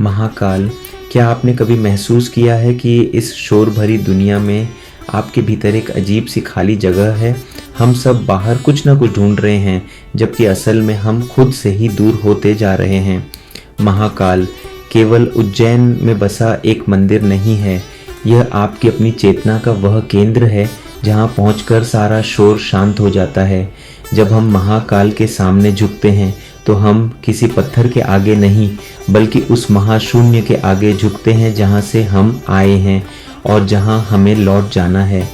महाकाल, क्या आपने कभी महसूस किया है कि इस शोर भरी दुनिया में आपके भीतर एक अजीब सी खाली जगह है? हम सब बाहर कुछ ना कुछ ढूंढ रहे हैं, जबकि असल में हम खुद से ही दूर होते जा रहे हैं। महाकाल केवल उज्जैन में बसा एक मंदिर नहीं है, यह आपकी अपनी चेतना का वह केंद्र है जहाँ पहुँचकर सारा शोर शांत हो जाता है। जब हम महाकाल के सामने झुकते हैं तो हम किसी पत्थर के आगे नहीं, बल्कि उस महाशून्य के आगे झुकते हैं जहाँ से हम आए हैं और जहाँ हमें लौट जाना है।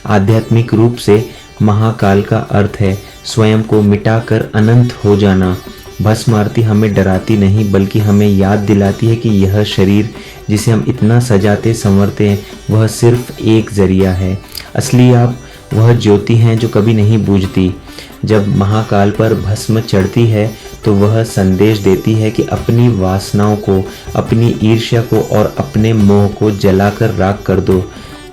आध्यात्मिक रूप से महाकाल का अर्थ है स्वयं को मिटाकर अनंत हो जाना। भस्म आरती हमें डराती नहीं, बल्कि हमें याद दिलाती है कि यह शरीर जिसे हम इतना सजाते संवरते हैं वह सिर्फ एक जरिया है। असली आप वह ज्योति हैं जो कभी नहीं बुझती। जब महाकाल पर भस्म चढ़ती है तो वह संदेश देती है कि अपनी वासनाओं को, अपनी ईर्ष्या को और अपने मोह को जलाकर राख कर दो,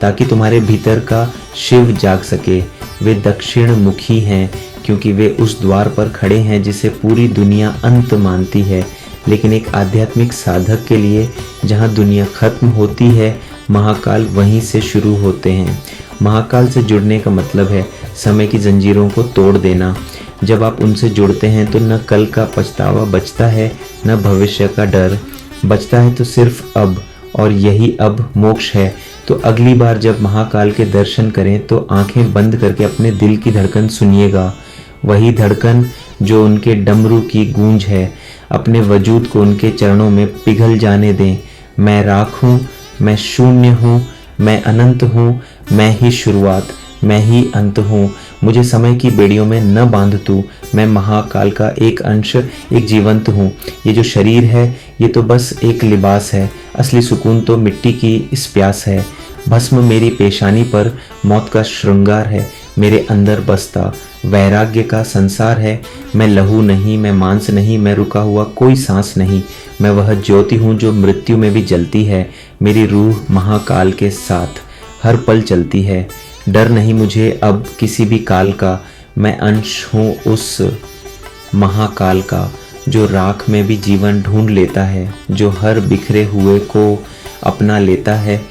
ताकि तुम्हारे भीतर का शिव जाग सके। वे दक्षिण मुखी हैं क्योंकि वे उस द्वार पर खड़े हैं जिसे पूरी दुनिया अंत मानती है, लेकिन एक आध्यात्मिक साधक के लिए जहाँ दुनिया खत्म होती है, महाकाल वहीं से शुरू होते हैं। महाकाल से जुड़ने का मतलब है समय की जंजीरों को तोड़ देना। जब आप उनसे जुड़ते हैं तो न कल का पछतावा बचता है, न भविष्य का डर बचता है, तो सिर्फ अब, और यही अब मोक्ष है। तो अगली बार जब महाकाल के दर्शन करें तो आंखें बंद करके अपने दिल की धड़कन सुनिएगा, वही धड़कन जो उनके डमरू की गूंज है। अपने वजूद को उनके चरणों में पिघल जाने दें। मैं राख हूँ, मैं शून्य हूँ, मैं अनंत हूँ, मैं ही शुरुआत, मैं ही अंत हूँ। मुझे समय की बेड़ियों में न बांध तू, मैं महाकाल का एक अंश, एक जीवंत हूँ। ये जो शरीर है ये तो बस एक लिबास है, असली सुकून तो मिट्टी की इस प्यास है। भस्म मेरी पेशानी पर मौत का श्रृंगार है, मेरे अंदर बसता वैराग्य का संसार है। मैं लहू नहीं, मैं मांस नहीं, मैं रुका हुआ कोई सांस नहीं, मैं वह ज्योति हूँ जो मृत्यु में भी जलती है। मेरी रूह महाकाल के साथ हर पल चलती है। डर नहीं मुझे अब किसी भी काल का, मैं अंश हूँ उस महाकाल का जो राख में भी जीवन ढूंढ लेता है, जो हर बिखरे हुए को अपना लेता है